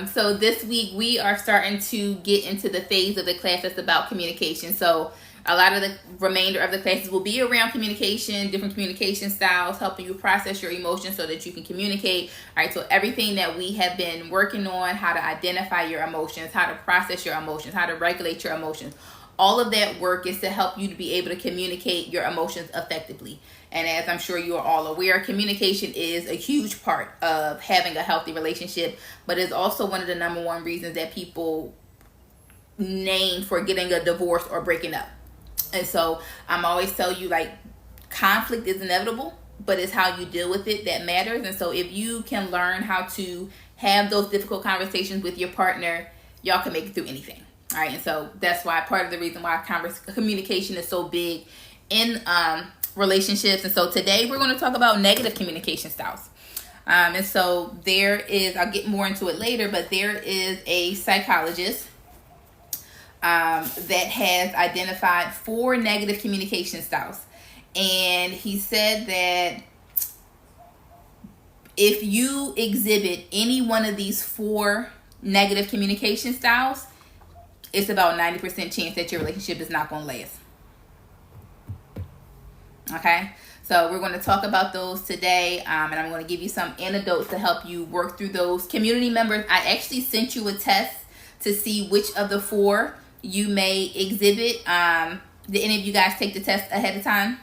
So this week we are starting to get into the phase of the class that's about communication. So a lot of the remainder of the classes will be around communication, different communication styles, helping you process your emotions so that you can communicate. All right, so everything that we have been working on, how to identify your emotions, how to process your emotions, how to regulate your emotions. All of that work is to help you to be able to communicate your emotions effectively. And as I'm sure you are all aware, communication is a huge part of having a healthy relationship, but it's also one of the number one reasons that people name for getting a divorce or breaking up. And so I'm always tell you, like, conflict is inevitable, but it's how you deal with it that matters. And so if you can learn how to have those difficult conversations with your partner, y'all can make it through anything. All right, and so that's why part of the reason why communication is so big in relationships. And so today we're going to talk about negative communication styles. And so there is, I'll get more into it later, but there is a psychologist that has identified 4 negative communication styles. And he said that if you exhibit any one of these 4 negative communication styles, it's about 90% chance that your relationship is not going to last. Okay, so we're going to talk about those today, and I'm going to give you some antidotes to help you work through those. Community members, I actually sent you a test to see which of the 4 you may exhibit. Did any of you guys take the test ahead of time?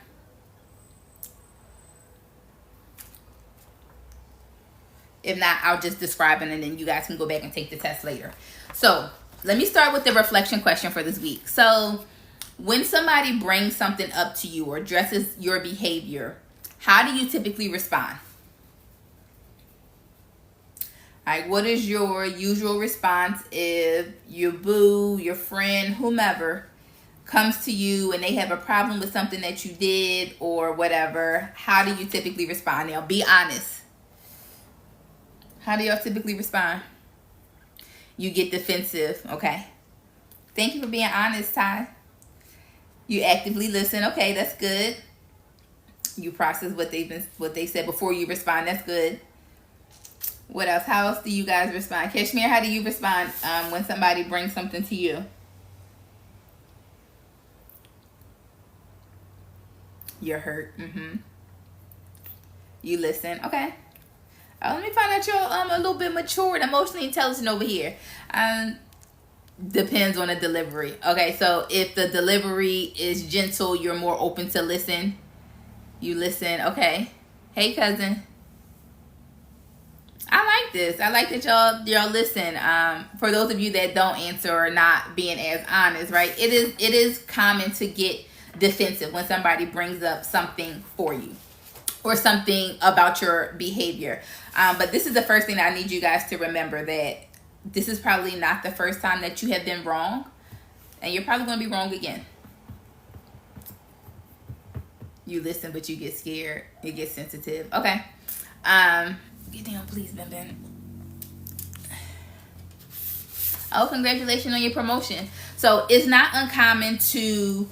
If not, I'll just describe it and then you guys can go back and take the test later. So let me start with the reflection question for this week. So when somebody brings something up to you or addresses your behavior, how do you typically respond? All right, what is your usual response if your boo, your friend, whomever comes to you and they have a problem with something that you did or whatever? How do you typically respond? Now, be honest. How do y'all typically respond? You get defensive, okay? Thank you for being honest, Ty. You actively listen, okay, that's good. You process what they said before you respond, that's good. What else? How else do you guys respond? Kashmir, how do you respond when somebody brings something to you? You're hurt. You listen, okay. Let me find out you're a little bit mature and emotionally intelligent over here. Depends on the delivery. Okay, so if the delivery is gentle, you're more open to listen. You listen. Okay. Hey, cousin. I like this. I like that y'all listen. For those of you that don't answer or not being as honest, right? It is common to get defensive when somebody brings up something for you or something about your behavior. But this is the first thing that I need you guys to remember, that this is probably not the first time that you have been wrong, and you're probably going to be wrong again. You listen, but you get scared. You get sensitive. Okay. Get down, please, Ben Ben. Oh, congratulations on your promotion. So it's not uncommon to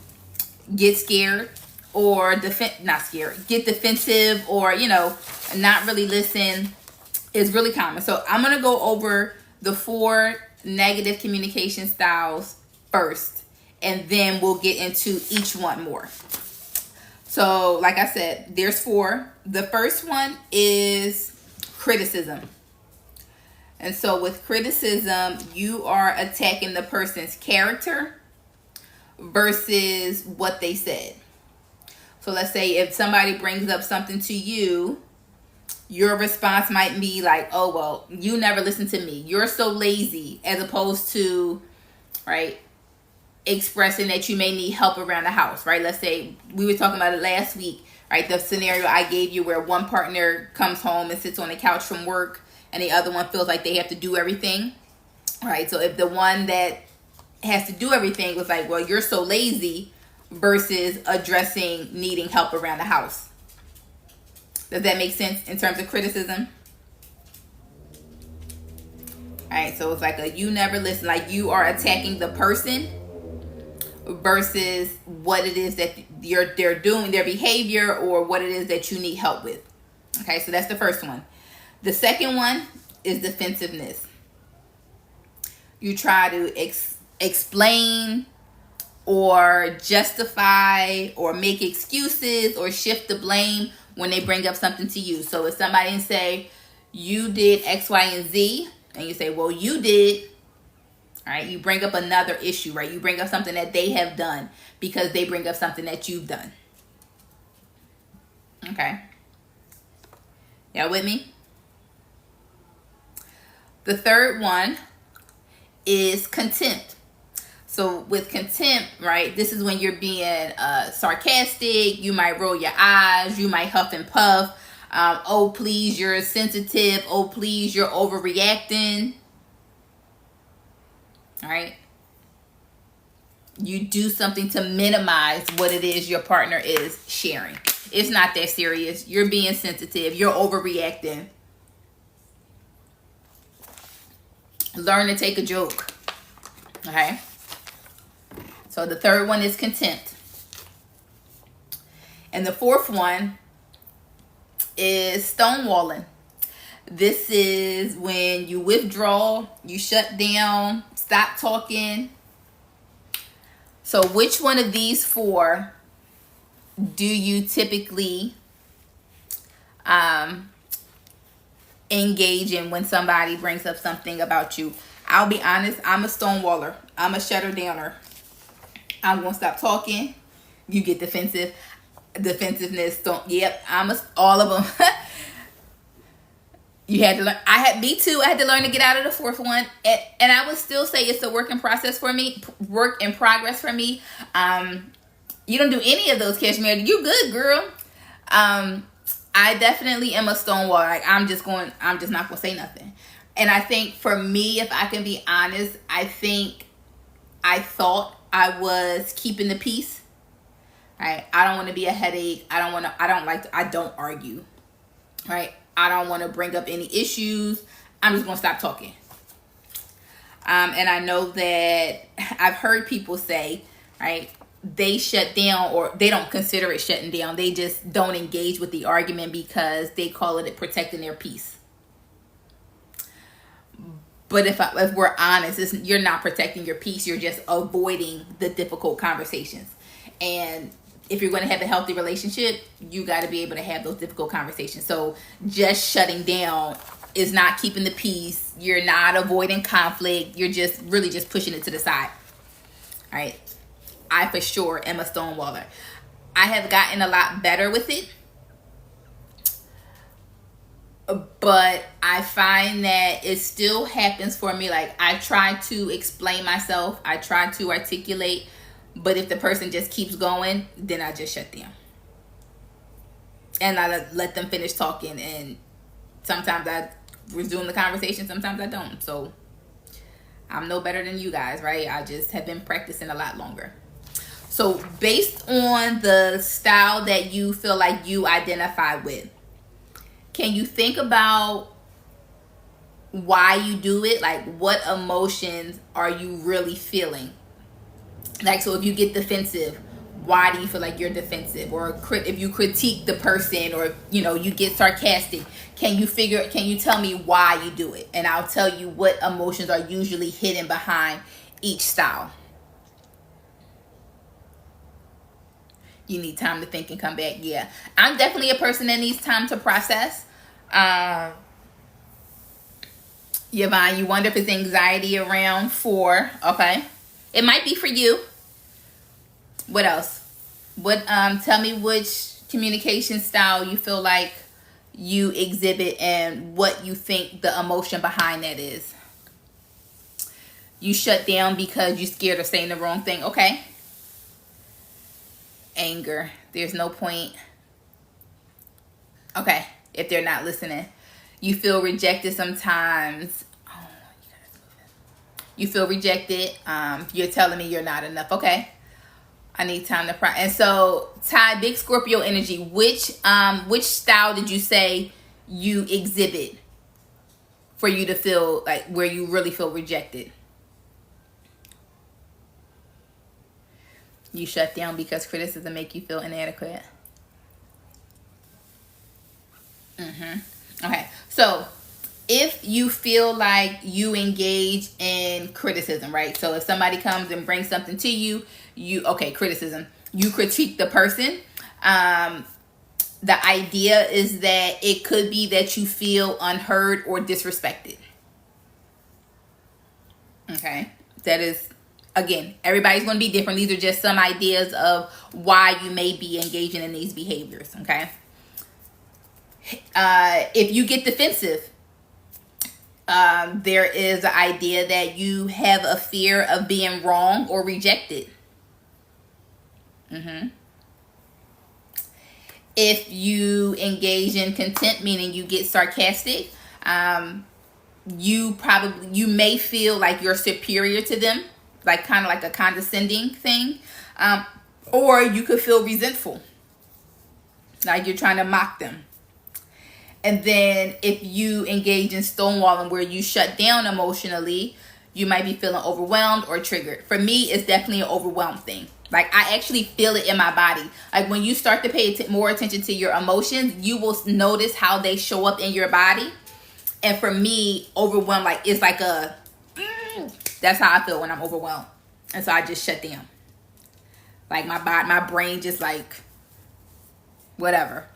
get scared or get defensive or, not really listen. Is really common. So I'm going to go over the 4 negative communication styles first, and then we'll get into each one more. So like I said, there's 4. The first one is criticism. And so with criticism, you are attacking the person's character versus what they said. So let's say if somebody brings up something to you, your response might be like, oh, well, you never listen to me. You're so lazy, as opposed to, right, expressing that you may need help around the house, right? Let's say we were talking about it last week, right? The scenario I gave you where one partner comes home and sits on the couch from work and the other one feels like they have to do everything, right? So if the one that has to do everything was like, well, you're so lazy, versus addressing needing help around the house. Does that make sense in terms of criticism? All right, so it's like a you never listen, like you are attacking the person versus what it is that they're doing, their behavior, or what it is that you need help with. Okay, so that's the first one. The second one is defensiveness. You try to explain or justify or make excuses or shift the blame when they bring up something to you. So if somebody say, you did X, Y, and Z, and you say, well, you did, all right, you bring up another issue, right? You bring up something that they have done because they bring up something that you've done. Okay. Y'all with me? The third one is contempt. So with contempt, right, this is when you're being sarcastic. You might roll your eyes. You might huff and puff. Oh, please, you're sensitive. Oh, please, you're overreacting. All right. You do something to minimize what it is your partner is sharing. It's not that serious. You're being sensitive. You're overreacting. Learn to take a joke. Okay. So the third one is contempt. And the fourth one is stonewalling. This is when you withdraw, you shut down, stop talking. So which one of these four do you typically engage in when somebody brings up something about you? I'll be honest, I'm a stonewaller. I'm a shutter downer. I'm going to stop talking. You get defensive. Defensiveness. All of them. You had to learn. Me too. I had to learn to get out of the fourth one. And I would still say it's a work in progress for me. You don't do any of those, Cashmere. You good, girl. I definitely am a stonewall. Like, I'm just not going to say nothing. And I think for me, if I can be honest, I think I thought I was keeping the peace. Right? I don't want to be a headache. I don't argue. Right? I don't want to bring up any issues. I'm just going to stop talking. And I know that I've heard people say, right, they shut down, or they don't consider it shutting down. They just don't engage with the argument because they call it protecting their peace. But if we're honest, you're not protecting your peace. You're just avoiding the difficult conversations. And if you're going to have a healthy relationship, you got to be able to have those difficult conversations. So just shutting down is not keeping the peace. You're not avoiding conflict. You're just really just pushing it to the side. All right. I for sure am a stonewaller. I have gotten a lot better with it. But I find that it still happens for me. Like, I try to explain myself. I try to articulate. But if the person just keeps going, then I just shut down. And I let them finish talking. And sometimes I resume the conversation. Sometimes I don't. So I'm no better than you guys, right? I just have been practicing a lot longer. So based on the style that you feel like you identify with, can you think about why you do it? Like, what emotions are you really feeling? Like, so if you get defensive, why do you feel like you're defensive? Or if you critique the person, or, you get sarcastic, can you tell me why you do it? And I'll tell you what emotions are usually hidden behind each style. You need time to think and come back. Yeah. I'm definitely a person that needs time to process. Yvonne, you wonder if it's anxiety around 4. Okay. It might be for you. What else? Tell me which communication style you feel like you exhibit and what you think the emotion behind that is. You shut down because you're scared of saying the wrong thing. Okay. Anger. There's no point. Okay. If they're not listening. You feel rejected sometimes. Oh, you feel rejected. You're telling me you're not enough. Okay. I need time to process. And so, Ty, big Scorpio energy. Which style did you say you exhibit for you to feel like where you really feel rejected? You shut down because criticism make you feel inadequate. Okay. So, if you feel like you engage in criticism, right? So if somebody comes and brings something to you, criticism, you critique the person. The idea is that it could be that you feel unheard or disrespected. Okay, that is, again, everybody's going to be different. These are just some ideas of why you may be engaging in these behaviors. Okay, if you get defensive, there is the idea that you have a fear of being wrong or rejected. If you engage in contempt, meaning you get sarcastic, you may feel like you're superior to them, like kind of like a condescending thing, or you could feel resentful, like you're trying to mock them. And then if you engage in stonewalling, where you shut down emotionally, you might be feeling overwhelmed or triggered. For me, it's definitely an overwhelmed thing. Like, I actually feel it in my body. Like, when you start to pay more attention to your emotions, you will notice how they show up in your body. And for me, overwhelmed, like, it's like that's how I feel when I'm overwhelmed. And so I just shut down. Like, my brain just like, whatever.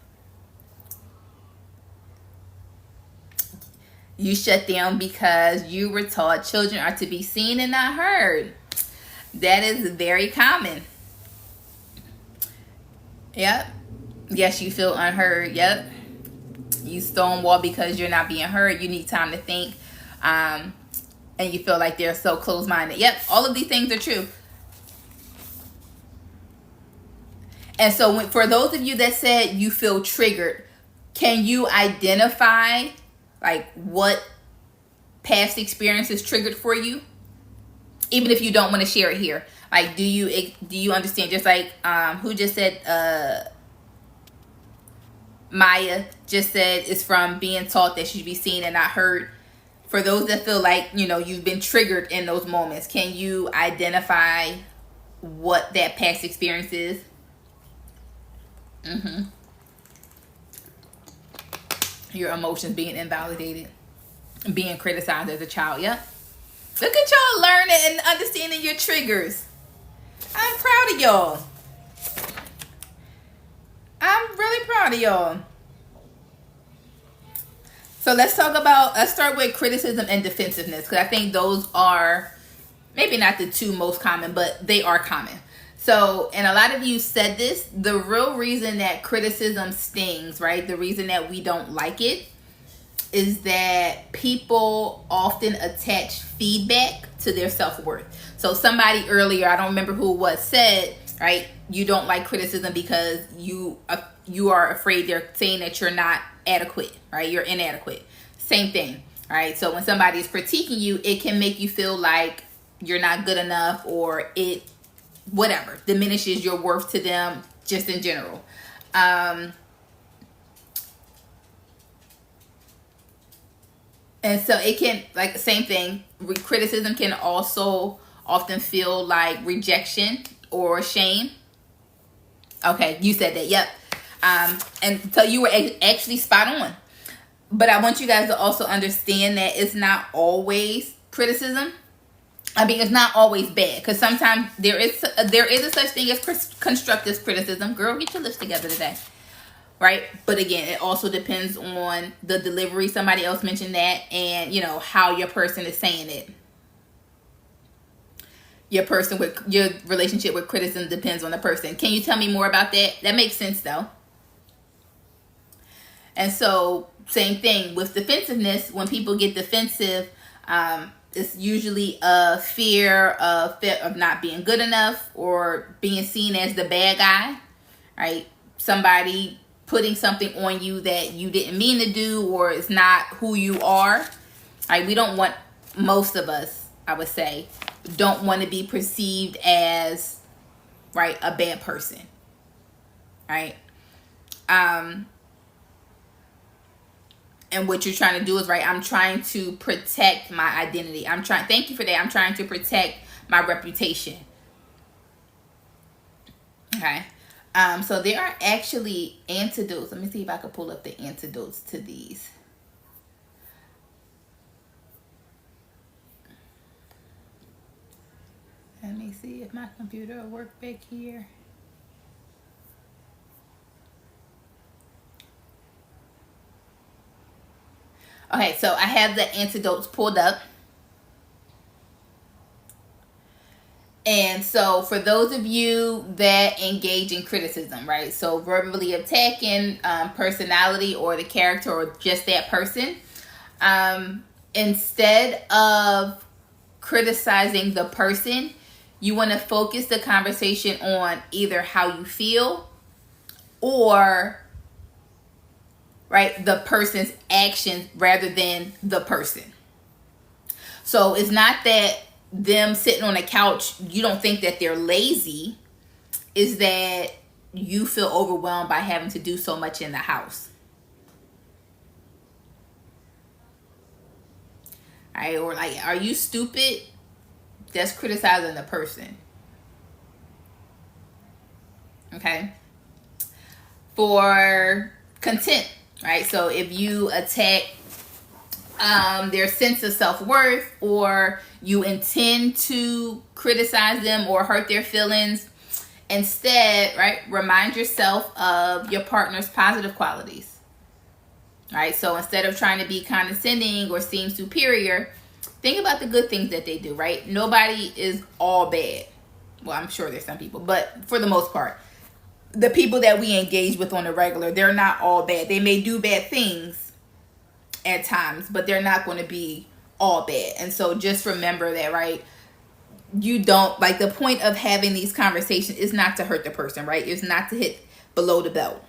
You shut down because you were taught children are to be seen and not heard. That is very common. Yep. Yes, you feel unheard. Yep. You stonewall because you're not being heard. You need time to think. And you feel like they're so closed-minded. Yep. All of these things are true. And so for those of you that said you feel triggered, can you identify like what past experiences triggered for you? Even if you don't want to share it here. Like, do you understand? Just like, who just said, Maya just said it's from being taught that you should be seen and not heard. For those that feel like, you've been triggered in those moments, can you identify what that past experience is? Your emotions being invalidated, being criticized as a child. Yep. Look at y'all learning and understanding your triggers. I'm proud of y'all. I'm really proud of y'all. So let's start with criticism and defensiveness, because I think those are maybe not the two most common, but they are common. So, and a lot of you said this, the real reason that criticism stings, right? The reason that we don't like it is that people often attach feedback to their self-worth. So somebody earlier, I don't remember who it was, said, right, you don't like criticism because you are afraid they're saying that you're not adequate, right? You're inadequate. Same thing, right? So when somebody is critiquing you, it can make you feel like you're not good enough, or it, whatever, diminishes your worth to them just in general. And so it can, like, same thing, criticism can also often feel like rejection or shame. Okay, you said that, yep. And so you were actually spot on. But I want you guys to also understand that it's not always criticism. I mean, it's not always bad, because sometimes there is a such thing as constructive criticism. Girl, get your lips together today. Right? But again, it also depends on the delivery. Somebody else mentioned that, and how your person is saying it. Your relationship with criticism depends on the person. Can you tell me more about that? That makes sense though. And so, same thing with defensiveness. When people get defensive, it's usually a fear of not being good enough, or being seen as the bad guy, right? Somebody putting something on you that you didn't mean to do, or it's not who you are. Right? We don't want, most of us, I would say, don't want to be perceived as, right, a bad person. Right? And what you're trying to do is, right, I'm trying to protect my identity. Thank you for that. I'm trying to protect my reputation. Okay. So there are actually antidotes. Let me see if I can pull up the antidotes to these. Let me see if my computer will work back here. Okay, so I have the antidotes pulled up. And so for those of you that engage in criticism, right? So verbally attacking personality or the character or just that person, instead of criticizing the person, you want to focus the conversation on either how you feel or, right, the person's actions rather than the person. So it's not that them sitting on a couch, you don't think that they're lazy, is that you feel overwhelmed by having to do so much in the house. All right, or like, are you stupid? That's criticizing the person. Okay. For contempt, right? So if you attack their sense of self-worth, or you intend to criticize them or hurt their feelings, instead, right, remind yourself of your partner's positive qualities. Right? So instead of trying to be condescending or seem superior, think about the good things that they do, right? Nobody is all bad. Well, I'm sure there's some people, but for the most part, the people that we engage with on the regular, they're not all bad. They may do bad things at times, but they're not going to be all bad. And so just remember that, right? You don't, like, the point of having these conversations is not to hurt the person, right? It's not to hit below the belt.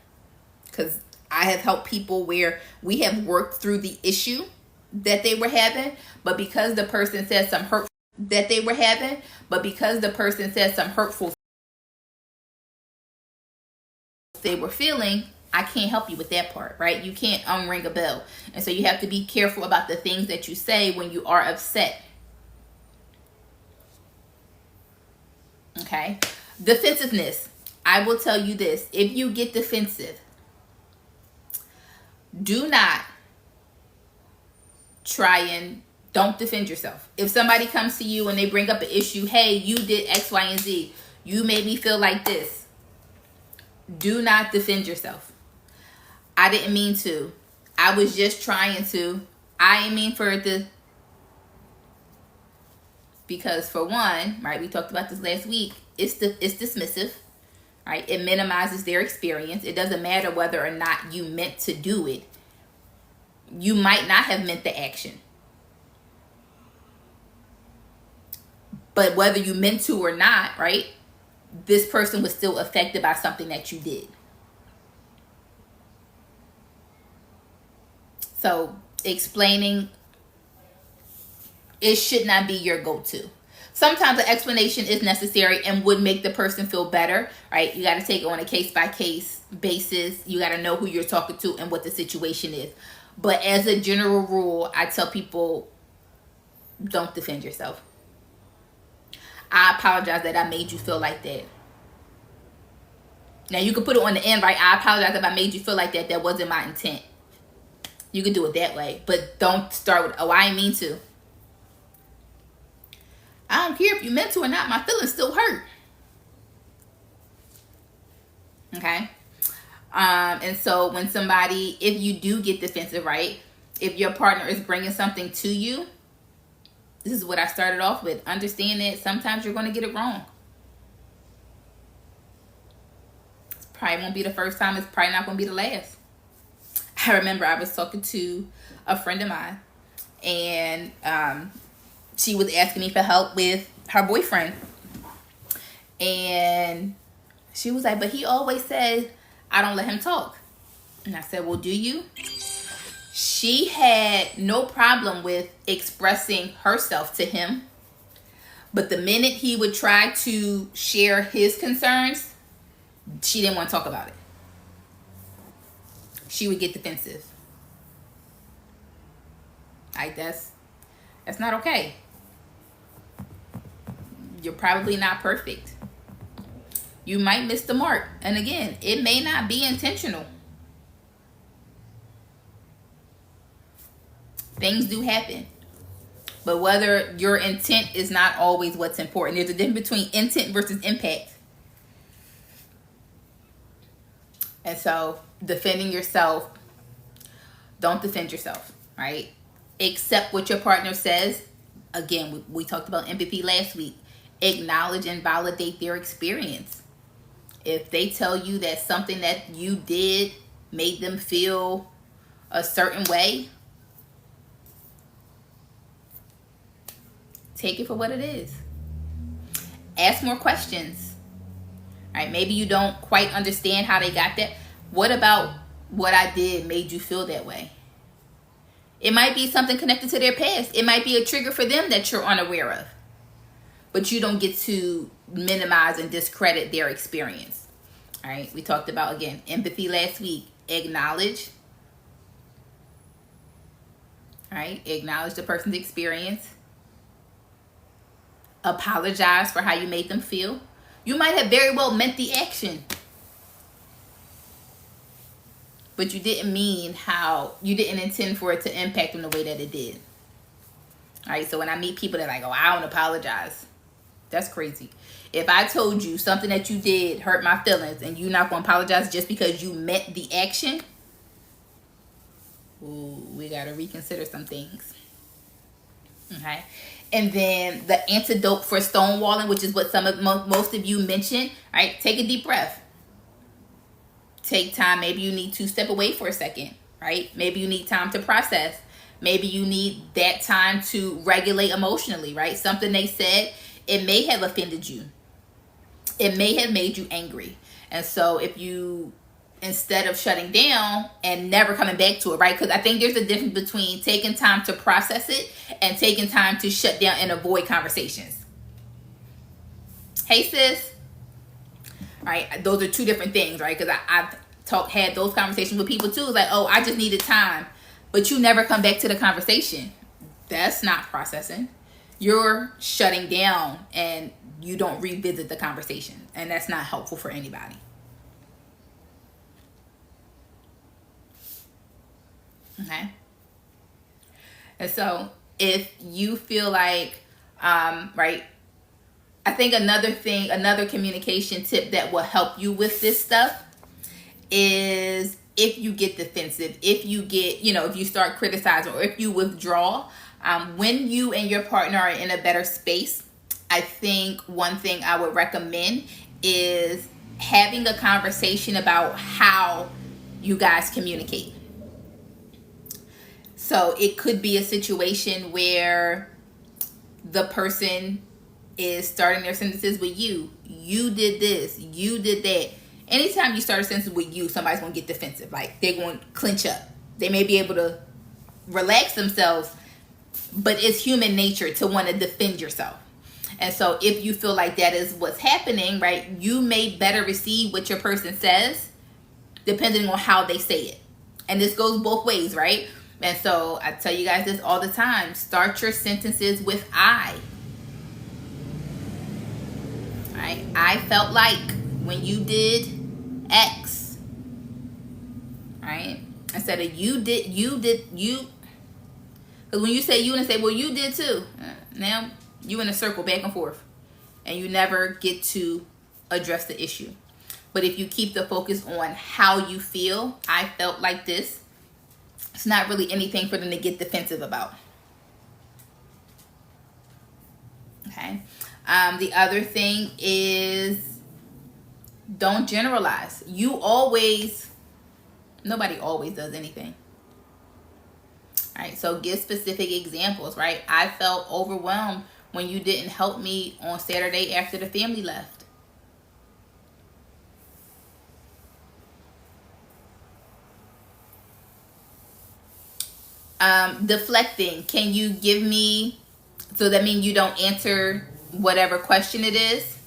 Because I have helped people where we have worked through the issue that they were having, but because the person said some hurtful that they were having, but because the person said some hurtful they were feeling, I can't help you with that part, right? You can't unring a bell. And so you have to be careful about the things that you say when you are upset. Okay? Defensiveness. I will tell you this. If you get defensive, do not try and don't defend yourself. If somebody comes to you and they bring up an issue, hey, you did X, Y, and Z. You made me feel like this. Do not defend yourself. I didn't mean to. I was just trying to. I didn't mean for it to. Because for one, right, we talked about this last week, it's dismissive, right? It minimizes their experience. It doesn't matter whether or not you meant to do it. You might not have meant the action. But whether you meant to or not, right, this person was still affected by something that you did. So explaining, it should not be your go-to. Sometimes an explanation is necessary and would make the person feel better, right? You got to take it on a case-by-case basis. You got to know who you're talking to and what the situation is. But as a general rule, I tell people, don't defend yourself. I apologize that I made you feel like that. Now, you can put it on the end, right? I apologize if I made you feel like that. That wasn't my intent. You can do it that way. But don't start with, oh, I didn't mean to. I don't care if you meant to or not. My feelings still hurt. Okay? And so when somebody, if you do get defensive, right? If your partner is bringing something to you, this is what I started off with. Understand that sometimes you're going to get it wrong. It probably won't be the first time. It's probably not going to be the last. I remember I was talking to a friend of mine, and she was asking me for help with her boyfriend. And she was like, but he always says I don't let him talk. And I said, well, do you? She had no problem with expressing herself to him. But the minute he would try to share his concerns, she didn't want to talk about it. She would get defensive. Like, that's not okay. You're probably not perfect. You might miss the mark. And again, it may not be intentional. Things do happen. But whether your intent is not always what's important. There's a difference between intent versus impact. And so defending yourself, don't defend yourself, right? Accept what your partner says. Again, we talked about empathy last week. Acknowledge and validate their experience. If they tell you that something that you did made them feel a certain way, take it for what it is. Ask more questions. Right? Maybe you don't quite understand how they got that. What about what I did made you feel that way? It might be something connected to their past. It might be a trigger for them that you're unaware of. But you don't get to minimize and discredit their experience. All right? We talked about, again, empathy last week. Acknowledge. All right? Acknowledge the person's experience. Apologize for how you made them feel. You might have very well meant the action, but you didn't intend for it to impact them the way that it did. All right, so when I meet people that are like, oh, I don't apologize, that's crazy. If I told you something that you did hurt my feelings and you're not going to apologize just because you meant the action, ooh, we got to reconsider some things. Okay. And then the antidote for stonewalling, which is what most of you mentioned, right? Take a deep breath. Take time. Maybe you need to step away for a second, right? Maybe you need time to process. Maybe you need that time to regulate emotionally, right? Something they said, it may have offended you. It may have made you angry. And so if you, instead of shutting down and never coming back to it, right? Because I think there's a difference between taking time to process it and taking time to shut down and avoid conversations. Hey, sis. Right? Those are two different things, right? Because I've had those conversations with people too. It's like, oh, I just needed time. But you never come back to the conversation. That's not processing. You're shutting down and you don't revisit the conversation. And that's not helpful for anybody. Okay. And so if you feel like, right, I think another communication tip that will help you with this stuff is if you get defensive, if you get, if you start criticizing or if you withdraw, when you and your partner are in a better space, I think one thing I would recommend is having a conversation about how you guys communicate. So it could be a situation where the person is starting their sentences with you. You did this. You did that. Anytime you start a sentence with you, somebody's going to get defensive. Like they're going to clench up. They may be able to relax themselves, but it's human nature to want to defend yourself. And so if you feel like that is what's happening, right, you may better receive what your person says depending on how they say it. And this goes both ways, right? And so I tell you guys this all the time. Start your sentences with I. Right? I felt like when you did X. Right? Instead of you. Because when you say you and say, well, you did too. Now you in a circle back and forth. And you never get to address the issue. But if you keep the focus on how you feel, I felt like this. It's not really anything for them to get defensive about. Okay. The other thing is don't generalize. Nobody always does anything. All right. So give specific examples, right? I felt overwhelmed when you didn't help me on Saturday after the family left. Deflecting. Can you give me, so that means you don't answer whatever question it is?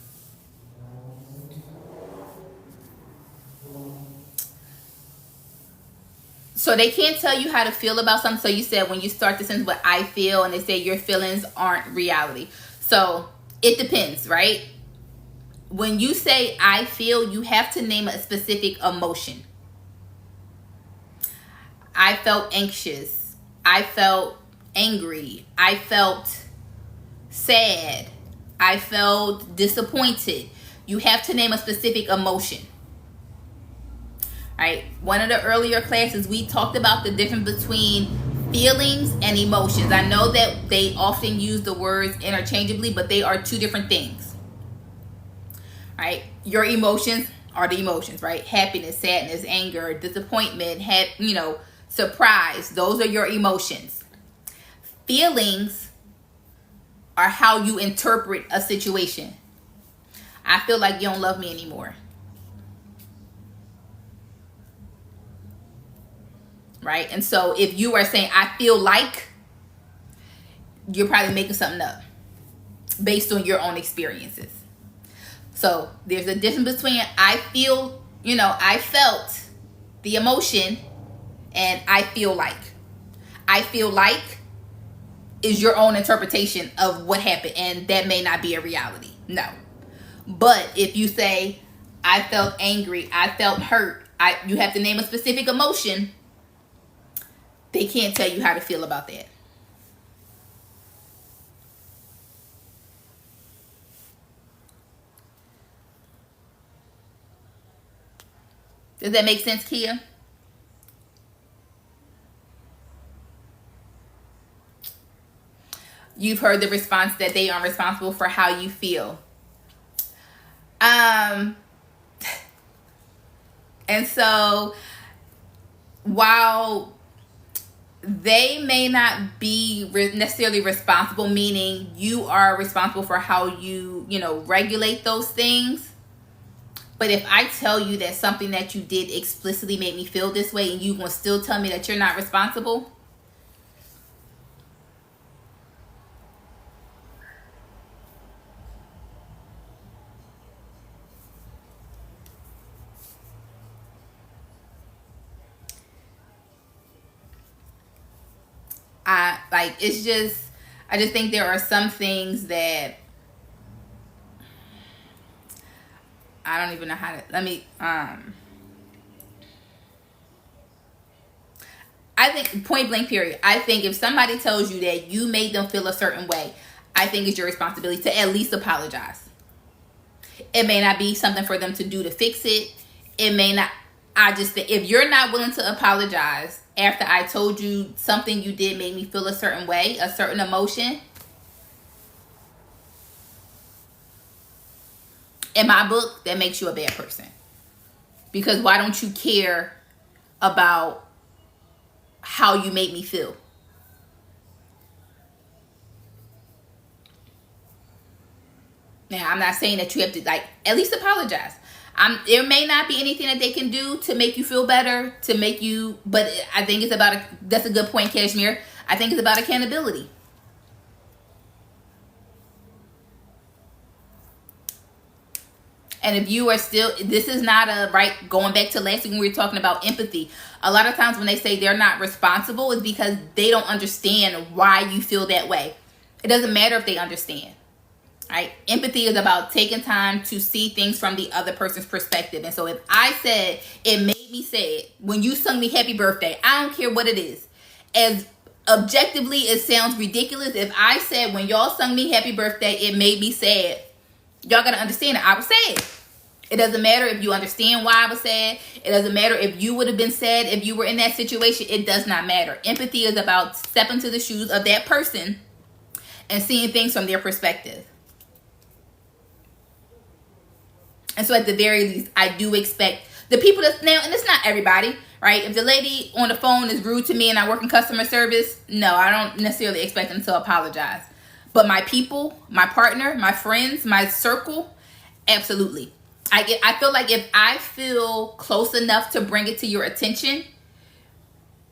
So they can't tell you how to feel about something. So you said when you start the sentence, what I feel, and they say your feelings aren't reality. So it depends, right? When you say I feel, you have to name a specific emotion. I felt anxious. I felt angry. I felt sad. I felt disappointed. You have to name a specific emotion. Right? One of the earlier classes, we talked about the difference between feelings and emotions. I know that they often use the words interchangeably, but they are two different things. Right? Your emotions are the emotions, right? Happiness, sadness, anger, disappointment, surprise. Those are your emotions. Feelings are how you interpret a situation. I feel like you don't love me anymore. Right? And so if you are saying, I feel like, you're probably making something up based on your own experiences. So there's a difference between I feel, I felt the emotion and I feel like. I feel like is your own interpretation of what happened, and that may not be a reality. No. But if you say, I felt angry, I felt hurt, you have to name a specific emotion, they can't tell you how to feel about that. Does that make sense, Kia? You've heard the response that they are responsible for how you feel. And so while they may not be necessarily responsible, meaning you are responsible for how you, regulate those things. But if I tell you that something that you did explicitly made me feel this way, and you will still tell me that you're not responsible, I just think there are some things that I don't even know how to, I think point blank period. I think if somebody tells you that you made them feel a certain way, I think it's your responsibility to at least apologize. It may not be something for them to do to fix it. It may not. I just think if you're not willing to apologize after I told you something you did made me feel a certain way, a certain emotion, in my book, that makes you a bad person. Because why don't you care about how you made me feel? Now, I'm not saying that you have to, at least apologize. There may not be anything that they can do to make you feel better, but I think it's about, that's a good point, Kashmir. I think it's about accountability. And if you are still, this is not going back to last week when we were talking about empathy. A lot of times when they say they're not responsible, it's because they don't understand why you feel that way. It doesn't matter if they understand. Right? Empathy is about taking time to see things from the other person's perspective. And so if I said it made me sad when you sung me happy birthday, I don't care what it is. As objectively it sounds ridiculous, if I said when y'all sung me happy birthday, it made me sad, y'all gotta understand that I was sad. It doesn't matter if you understand why I was sad. It doesn't matter if you would have been sad if you were in that situation. It does not matter. Empathy is about stepping to the shoes of that person and seeing things from their perspective. And so at the very least, I do expect the people that now, and it's not everybody, right? If the lady on the phone is rude to me and I work in customer service, no, I don't necessarily expect them to apologize. But my people, my partner, my friends, my circle, absolutely. I feel like if I feel close enough to bring it to your attention,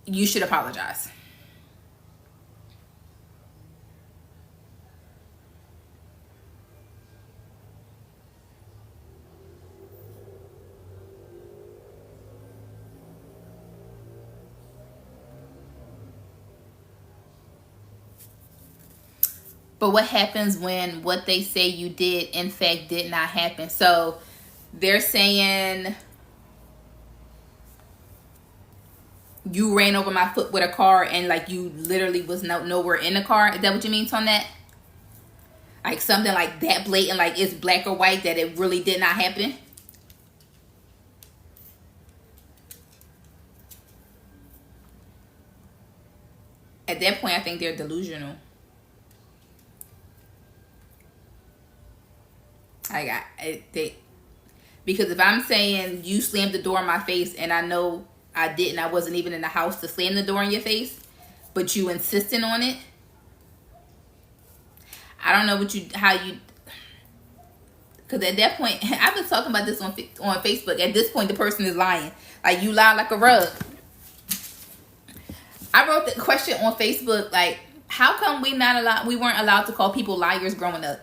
you should apologize. But what happens when what they say you did, in fact, did not happen? So they're saying you ran over my foot with a car and like you literally was nowhere in the car. Is that what you mean on that? Like something like that blatant, like it's black or white, that it really did not happen? At that point, I think they're delusional. Because if I'm saying you slammed the door in my face and I know I didn't, I wasn't even in the house to slam the door in your face, but you insisting on it, I don't know how you, because at that point, I've been talking about this on Facebook. At this point, the person is lying. Like, you lie like a rug. I wrote the question on Facebook, like, how come we weren't allowed to call people liars growing up?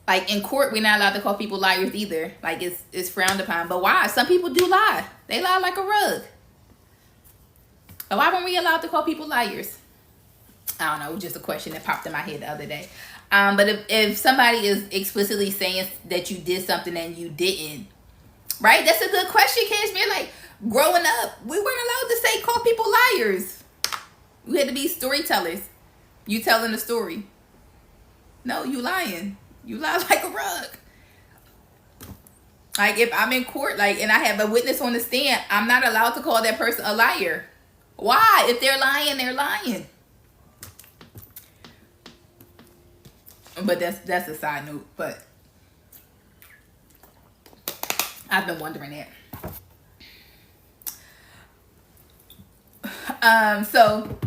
Like, in court, we're not allowed to call people liars either. Like, it's frowned upon. But why? Some people do lie. They lie like a rug. But why weren't we allowed to call people liars? I don't know. It was just a question that popped in my head the other day. But if somebody is explicitly saying that you did something and you didn't, right? That's a good question, Cashmere. Like, growing up, we weren't allowed to call people liars. We had to be storytellers. You telling the story. No, you lying. You lie like a rug. Like, if I'm in court, like, and I have a witness on the stand, I'm not allowed to call that person a liar. Why? If they're lying, they're lying. But that's a side note. But I've been wondering that. So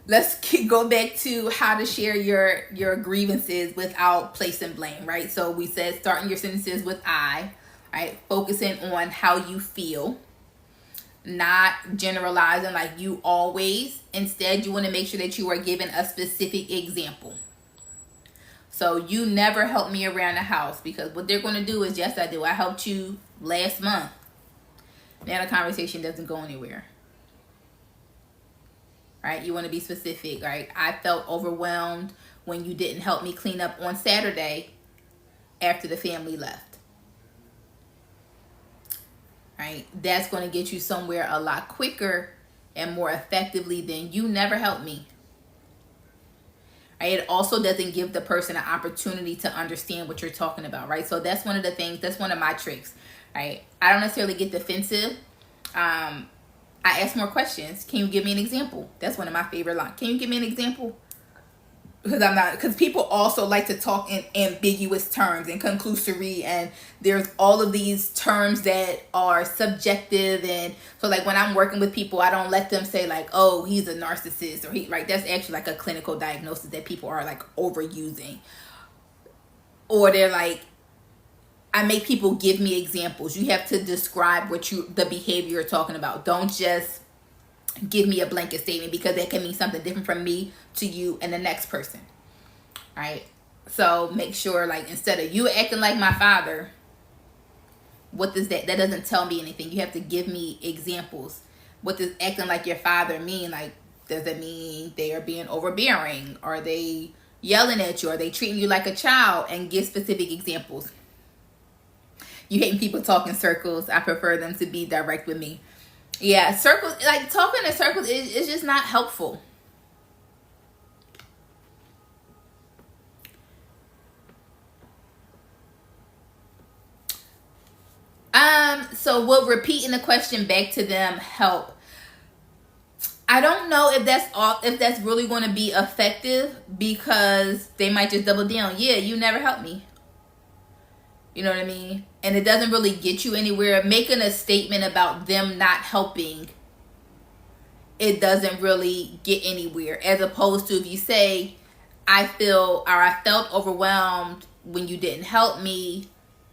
let's go back to how to share your grievances without placing blame, right? So we said starting your sentences with I, right? Focusing on how you feel, not generalizing like you always. Instead, you want to make sure that you are giving a specific example. So you never helped me around the house, because what they're going to do is, yes, I do. I helped you last month. Now the conversation doesn't go anywhere. Right? You want to be specific, right? I felt overwhelmed when you didn't help me clean up on Saturday after the family left. Right? That's going to get you somewhere a lot quicker and more effectively than you never helped me. Right? It also doesn't give the person an opportunity to understand what you're talking about, right? So that's one of the things, that's one of my tricks, right? I don't necessarily get defensive. I ask more questions. Can you give me an example? That's one of my favorite lines. Can you give me an example? Because people also like to talk in ambiguous terms and conclusory, and there's all of these terms that are subjective. And so like when I'm working with people, I don't let them say like, oh, he's a narcissist, or right? That's actually like a clinical diagnosis that people are like overusing. Or they're like, I make people give me examples. You have to describe the behavior you're talking about. Don't just give me a blanket statement, because that can mean something different from me to you and the next person. Right? So make sure, like, instead of you acting like my father, what does that doesn't tell me anything. You have to give me examples. What does acting like your father mean? Like, does it mean they are being overbearing? Are they yelling at you? Are they treating you like a child? And give specific examples. You hate people talk in circles. I prefer them to be direct with me. Yeah, circles, like talking in circles is just not helpful. So will repeating the question back to them help? I don't know if that's really going to be effective, because they might just double down. Yeah, you never helped me. You know what I mean? And it doesn't really get you anywhere. Making a statement about them not helping, it doesn't really get anywhere. As opposed to if you say, I felt overwhelmed when you didn't help me.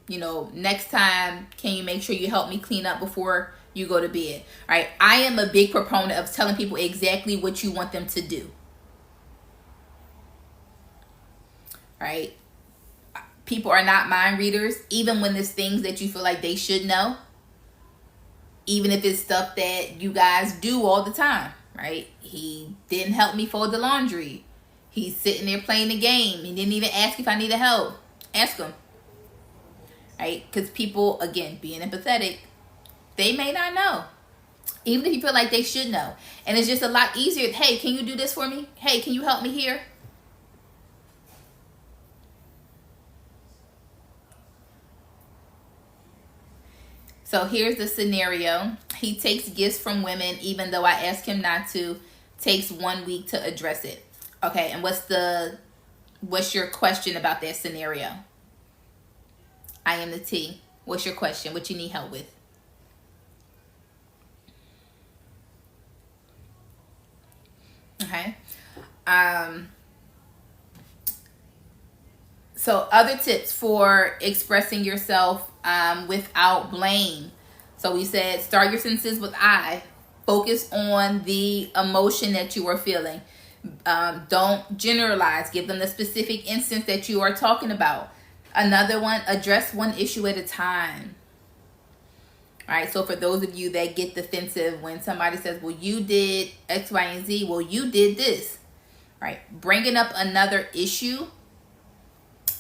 You know, next time, can you make sure you help me clean up before you go to bed? All right. I am a big proponent of telling people exactly what you want them to do. All right. People are not mind readers, even when there's things that you feel like they should know. Even if it's stuff that you guys do all the time, right? He didn't help me fold the laundry. He's sitting there playing the game. He didn't even ask if I needed help. Ask him. Right? Because people, again, being empathetic, they may not know. Even if you feel like they should know. And it's just a lot easier. Hey, can you do this for me? Hey, can you help me here? So here's the scenario. He takes gifts from women even though I ask him not to. Takes 1 week to address it. Okay, and what's your question about that scenario? I am the T. What's your question? What you need help with? Okay. So other tips for expressing yourself without blame. So we said start your sentences with I. Focus on the emotion that you are feeling. Don't generalize. Give them the specific instance that you are talking about. Another one, address one issue at a time. All right, so for those of you that get defensive when somebody says, well, you did X, Y, and Z. Well, you did this. All right, bringing up another issue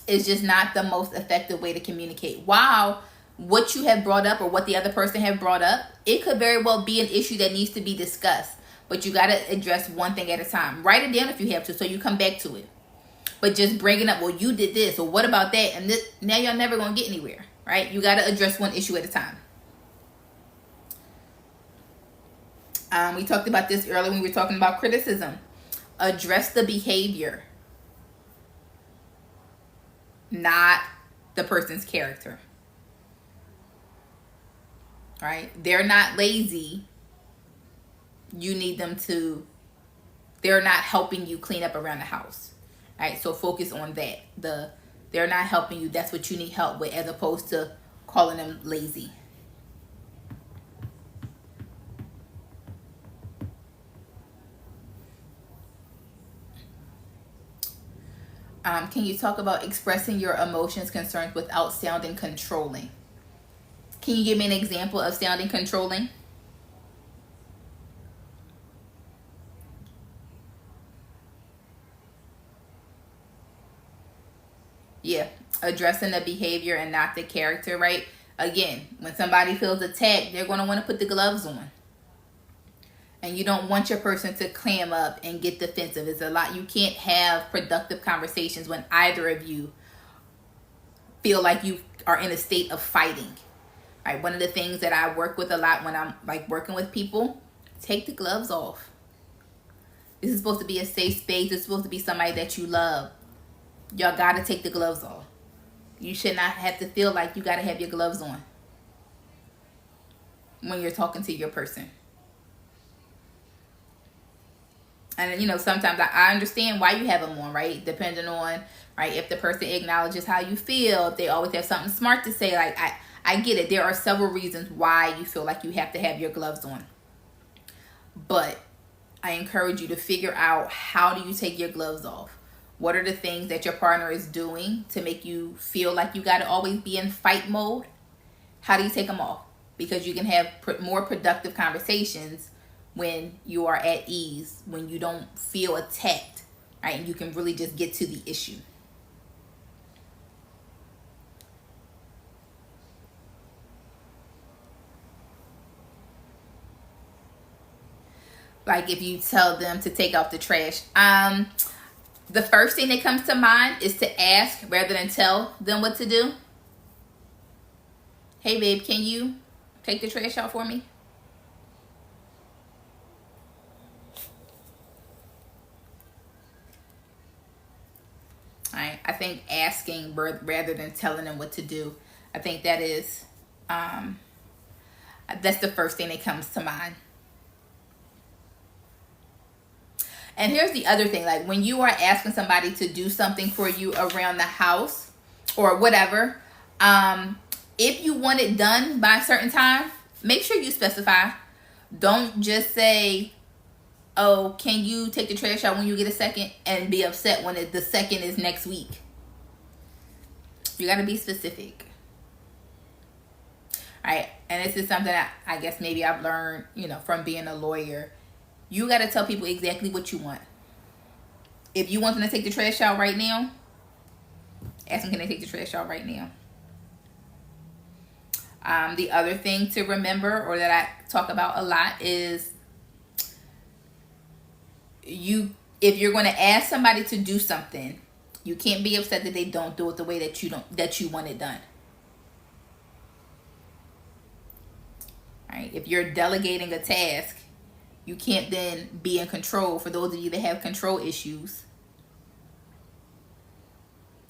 is just not the most effective way to communicate. While what you have brought up or what the other person have brought up, it could very well be an issue that needs to be discussed. But you got to address one thing at a time. Write it down if you have to so you come back to it. But just bringing up, well, you did this, or what about that? And this, now you're never going to get anywhere, right? You got to address one issue at a time. We talked about this earlier when we were talking about criticism. Address the behavior, not the person's character. Right? They're not lazy. You need them to, they're not helping you clean up around the house. Right? So focus on that. They're not helping you. That's what you need help with, as opposed to calling them lazy. Can you talk about expressing your emotions, concerns without sounding controlling? Can you give me an example of sounding controlling? Yeah, addressing the behavior and not the character, right? Again, when somebody feels attacked, they're going to want to put the gloves on. And you don't want your person to clam up and get defensive. It's a lot. You can't have productive conversations when either of you feel like you are in a state of fighting. Right? One of the things that I work with a lot when I'm like working with people, take the gloves off. This is supposed to be a safe space. It's supposed to be somebody that you love. Y'all got to take the gloves off. You should not have to feel like you got to have your gloves on when you're talking to your person. And, you know, sometimes I understand why you have them on, right? Depending on, right, if the person acknowledges how you feel, if they always have something smart to say. Like, I get it. There are several reasons why you feel like you have to have your gloves on. But I encourage you to figure out, how do you take your gloves off? What are the things that your partner is doing to make you feel like you got to always be in fight mode? How do you take them off? Because you can have more productive conversations when you are at ease, when you don't feel attacked, right? And you can really just get to the issue. Like if you tell them to take out the trash. The first thing that comes to mind is to ask rather than tell them what to do. Hey babe, can you take the trash out for me? Right? I think asking rather than telling them what to do. I think that is, that's the first thing that comes to mind. And here's the other thing, like when you are asking somebody to do something for you around the house or whatever, if you want it done by a certain time, make sure you specify. Don't just say, oh, can you take the trash out when you get a second, and be upset when the second is next week. You got to be specific. All right. And this is something that I guess maybe I've learned, you know, from being a lawyer. You got to tell people exactly what you want. If you want them to take the trash out right now, ask them, can they take the trash out right now? The other thing to remember, or that I talk about a lot, is if you're going to ask somebody to do something, you can't be upset that they don't do it the way that you want it done. Right? If you're delegating a task, you can't then be in control. For those of you that have control issues,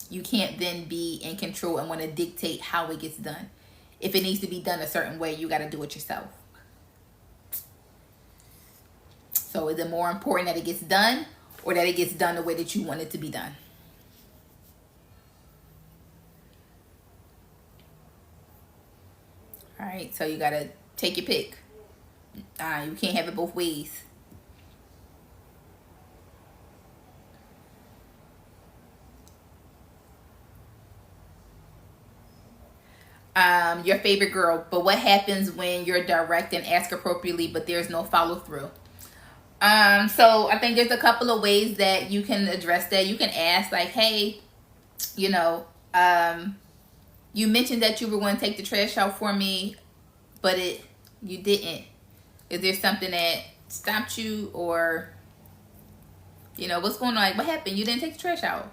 you can't then be in control and want to dictate how it gets done. If it needs to be done a certain way, you got to do it yourself. So is it more important that it gets done, or that it gets done the way that you want it to be done? All right, so you got to take your pick. You can't have it both ways. Your favorite girl, but what happens when you're direct and ask appropriately, but there's no follow through? So I think there's a couple of ways that you can address that. You can ask like, hey, you mentioned that you were going to take the trash out for me, but you didn't. Is there something that stopped you, or what's going on? Like, what happened? You didn't take the trash out.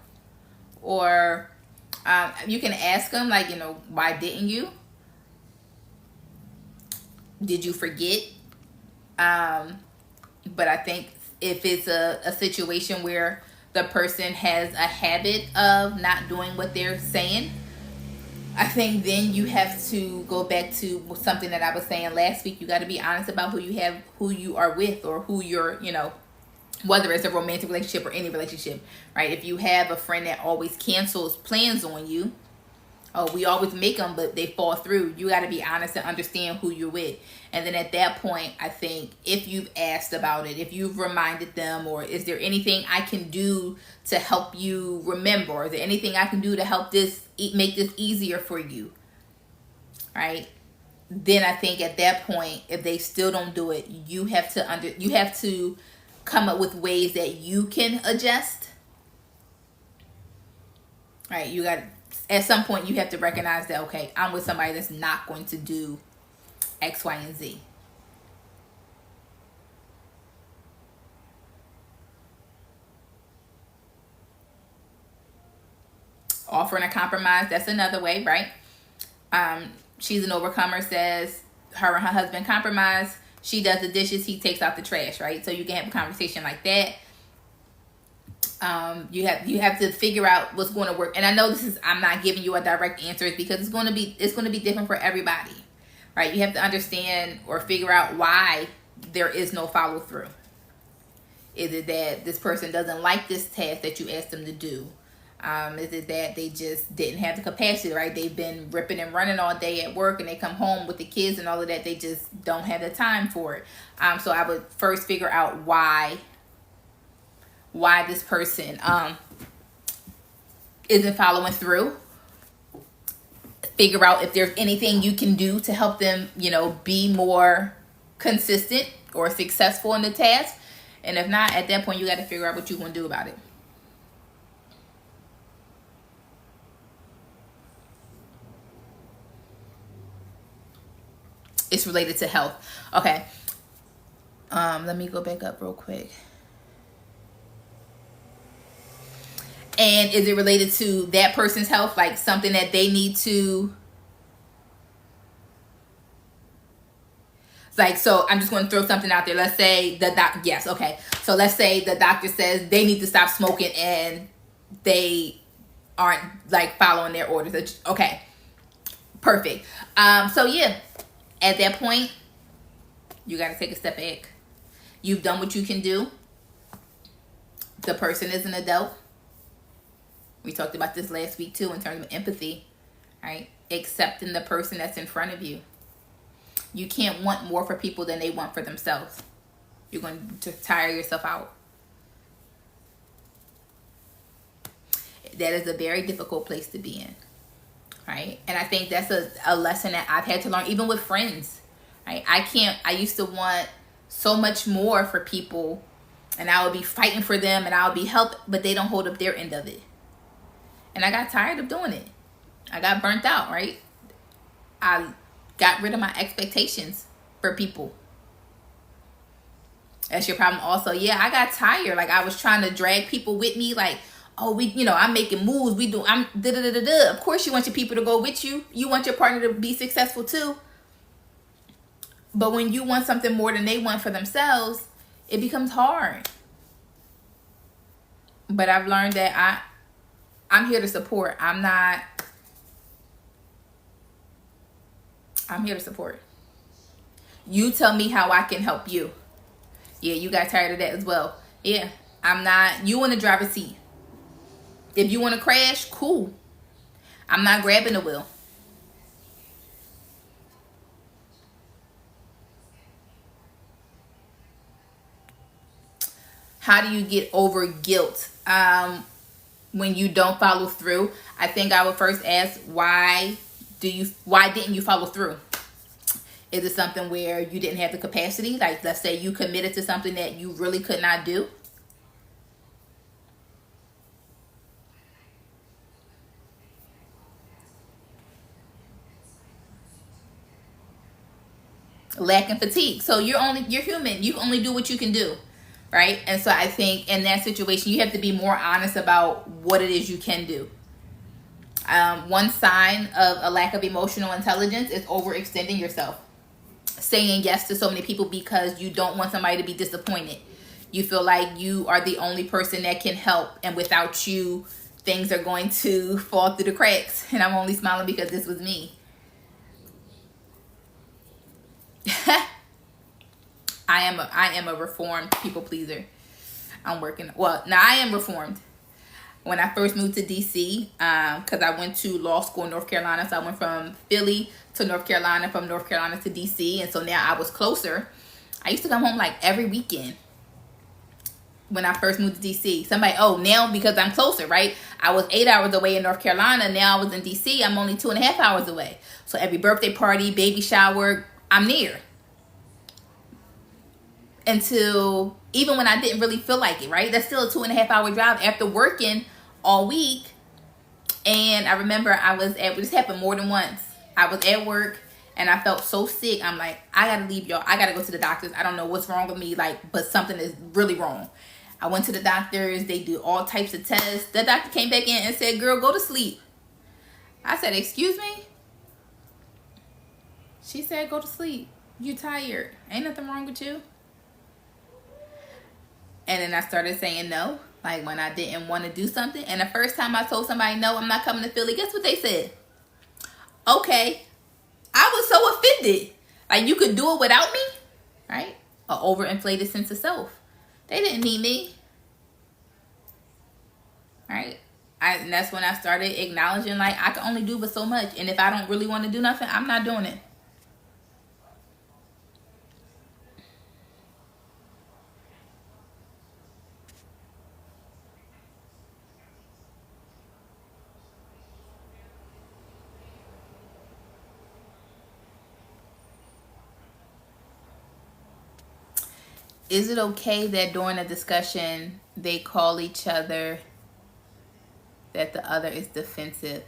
Or you can ask them like, why didn't you? Did you forget? But I think if it's a situation where the person has a habit of not doing what they're saying, I think then you have to go back to something that I was saying last week. You got to be honest about who you are with, or who you're, whether it's a romantic relationship or any relationship, right? If you have a friend that always cancels plans on you, we always make them, but they fall through. You got to be honest and understand who you're with. And then at that point, I think if you've asked about it, if you've reminded them, or is there anything I can do to help you remember? Is there anything I can do to help make this easier for you? Right? Then I think at that point, if they still don't do it, you have to come up with ways that you can adjust. Right? At some point, you have to recognize that, okay, I'm with somebody that's not going to do X, Y, and Z. Offering a compromise, that's another way, right? She's an overcomer, says her and her husband compromise. She does the dishes, he takes out the trash, right? So you can have a conversation like that. You have to figure out what's going to work. And I know I'm not giving you a direct answer, because it's going to be different for everybody, right? You have to understand or figure out why there is no follow through. Is it that this person doesn't like this task that you asked them to do? Is it that they just didn't have the capacity, right? They've been ripping and running all day at work, and they come home with the kids and all of that. They just don't have the time for it. So I would first figure out why this person isn't following through. Figure out if there's anything you can do to help them, be more consistent or successful in the task. And if not, at that point, you got to figure out what you're going to do about it. It's related to health. Okay. Let me go back up real quick. And is it related to that person's health? Like something that they need to... Like, so I'm just going to throw something out there. Let's say yes, okay. So let's say the doctor says they need to stop smoking, and they aren't like following their orders. Okay. Perfect. So yeah, at that point, you got to take a step back. You've done what you can do. The person is an adult. We talked about this last week too in terms of empathy, right? Accepting the person that's in front of you. You can't want more for people than they want for themselves. You're going to tire yourself out. That is a very difficult place to be in, right? And I think that's a lesson that I've had to learn, even with friends, right? I used to want so much more for people, and I would be fighting for them, and I would be helping, but they don't hold up their end of it. And I got tired of doing it. I got burnt out, right? I got rid of my expectations for people. That's your problem also. Yeah, I got tired. Like, I was trying to drag people with me. Like, oh, I'm making moves. I'm da-da-da-da-da. Of course you want your people to go with you. You want your partner to be successful too. But when you want something more than they want for themselves, it becomes hard. But I've learned that I'm here to support. I'm here to support. You tell me how I can help you. Yeah, you got tired of that as well. Yeah, I'm not. You in the driver's seat. If you want to crash, cool. I'm not grabbing the wheel. How do you get over guilt when you don't follow through? I think I would first ask, why didn't you follow through? Is it something where you didn't have the capacity? Like, let's say you committed to something that you really could not do. Lacking fatigue. So you're human. You only do what you can do, right? And so I think in that situation, you have to be more honest about what it is you can do. One sign of a lack of emotional intelligence is overextending yourself. Saying yes to so many people because you don't want somebody to be disappointed. You feel like you are the only person that can help, and without you, things are going to fall through the cracks. And I'm only smiling because this was me. I am a reformed people pleaser. I am reformed. When I first moved to DC, because I went to law school in North Carolina, so I went from Philly to North Carolina, from North Carolina to DC, and so now I was closer. I used to come home like every weekend when I first moved to DC. Now because I'm closer, right? I was 8 hours away in North Carolina. Now I was in DC. I'm only 2.5 hours away. So every birthday party, baby shower, I'm near. Until even when I didn't really feel like it, right? That's still a 2.5 hour drive after working all week. And I remember this happened more than once. I was at work and I felt so sick. I'm like, I gotta leave, y'all. I gotta go to the doctors. I don't know what's wrong with me, but something is really wrong. I went to the doctors. They do all types of tests. The doctor came back in and said, girl, go to sleep. I said, excuse me? She said, go to sleep. You tired. Ain't nothing wrong with you. And then I started saying no, like when I didn't want to do something. And the first time I told somebody, no, I'm not coming to Philly, guess what they said? Okay. I was so offended. Like, you could do it without me, right? An overinflated sense of self. They didn't need me, right? And that's when I started acknowledging, like, I can only do but so much. And if I don't really want to do nothing, I'm not doing it. Is it okay that during a discussion they call each other that the other is defensive?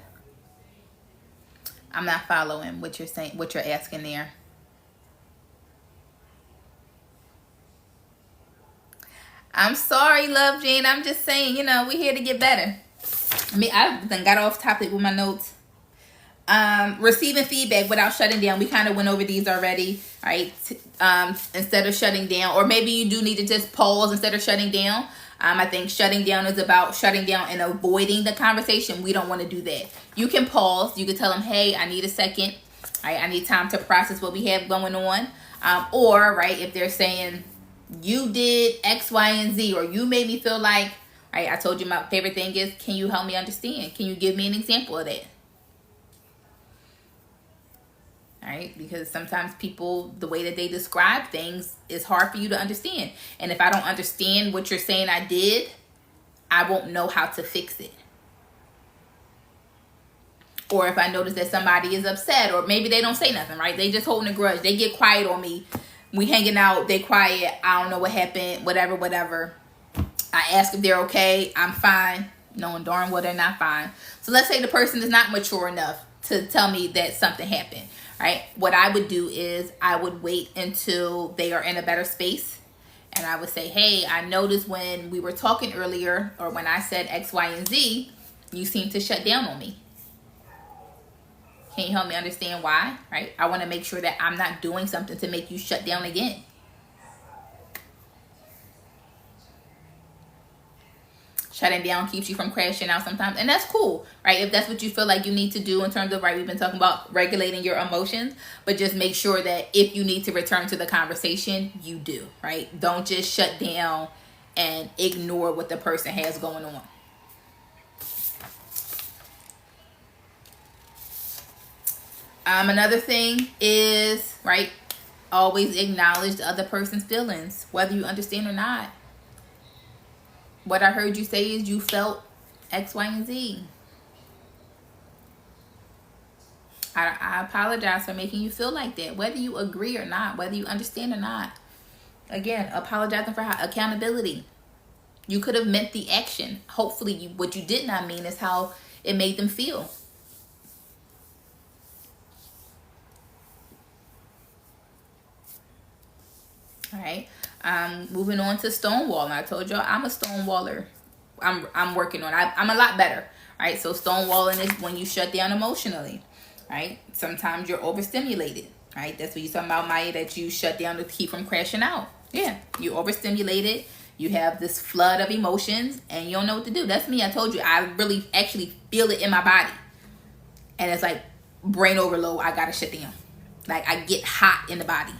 I'm not following what you're saying, what you're asking there. I'm sorry, Love Jane. I'm just saying, we're here to get better. I done got off topic with my notes. Receiving feedback without shutting down. We kind of went over these already, right? Instead of shutting down, or maybe you do need to just pause instead of shutting down. I think shutting down is about shutting down and avoiding the conversation. We don't want to do that. You can pause. You can tell them, hey, I need a second. Right? I need time to process what we have going on. Or, right, if they're saying, you did X, Y, and Z, or you made me feel like, right, I told you my favorite thing is, can you help me understand? Can you give me an example of that? Right? Because sometimes people, the way that they describe things is hard for you to understand. And if I don't understand what you're saying I did, I won't know how to fix it. Or if I notice that somebody is upset, or maybe they don't say nothing, right? They just holding a grudge. They get quiet on me. We hanging out, they quiet. I don't know what happened, whatever. I ask if they're okay. I'm fine, knowing darn well they're not fine. So let's say the person is not mature enough to tell me that something happened, right? What I would do is I would wait until they are in a better space. And I would say, hey, I noticed when we were talking earlier, or when I said X, Y, and Z, you seem to shut down on me. Can you help me understand why, right? I want to make sure that I'm not doing something to make you shut down again. Shutting down keeps you from crashing out sometimes. And that's cool, right? If that's what you feel like you need to do in terms of, right, we've been talking about regulating your emotions. But just make sure that if you need to return to the conversation, you do, right? Don't just shut down and ignore what the person has going on. Another thing is, right, always acknowledge the other person's feelings, whether you understand or not. What I heard you say is you felt X, Y, and Z. I apologize for making you feel like that, whether you agree or not, whether you understand or not. Again, apologizing for accountability. You could have meant the action. Hopefully, what you did not mean is how it made them feel. All right. Moving on to stonewalling. I told y'all I'm a stonewaller. I'm working on it. I'm a lot better. Right. So stonewalling is when you shut down emotionally. Right. Sometimes you're overstimulated. Right. That's what you're talking about, Maya, that you shut down to keep from crashing out. Yeah. You're overstimulated. You have this flood of emotions and you don't know what to do. That's me. I told you. I really actually feel it in my body. And it's like brain overload. I got to shut down. Like I get hot in the body.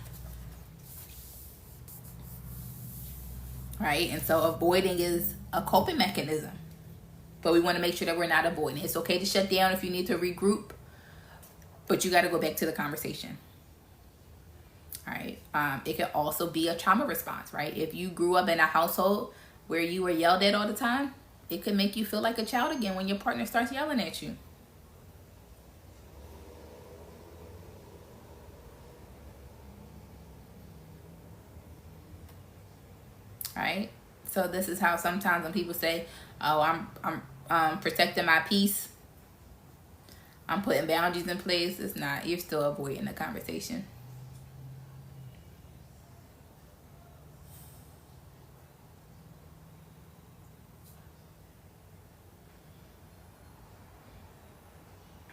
Right? And so avoiding is a coping mechanism. But we want to make sure that we're not avoiding. It's okay to shut down if you need to regroup. But you got to go back to the conversation. All right? It can also be a trauma response, right? If you grew up in a household where you were yelled at all the time, it could make you feel like a child again when your partner starts yelling at you. Right? So this is how sometimes when people say, oh, I'm protecting my peace, I'm putting boundaries in place, it's not. You're still avoiding the conversation.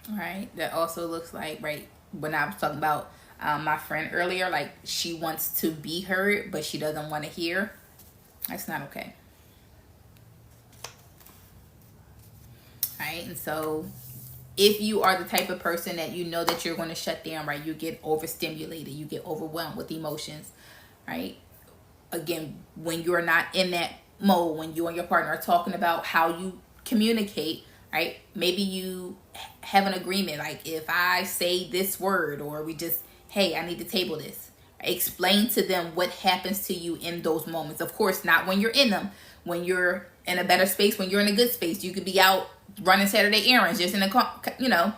All right? That also looks like, right, when I was talking about my friend earlier, like she wants to be heard, but she doesn't want to hear. That's not okay. Right? And so if you are the type of person that you know that you're going to shut down, right? You get overstimulated. You get overwhelmed with emotions, right? Again, when you're not in that mode, when you and your partner are talking about how you communicate, right? Maybe you have an agreement. Like if I say this word, or we just, hey, I need to table this. Explain to them what happens to you in those moments. Of course, not when you're in them. When you're in a better space, when you're in a good space, you could be out running Saturday errands, just in a,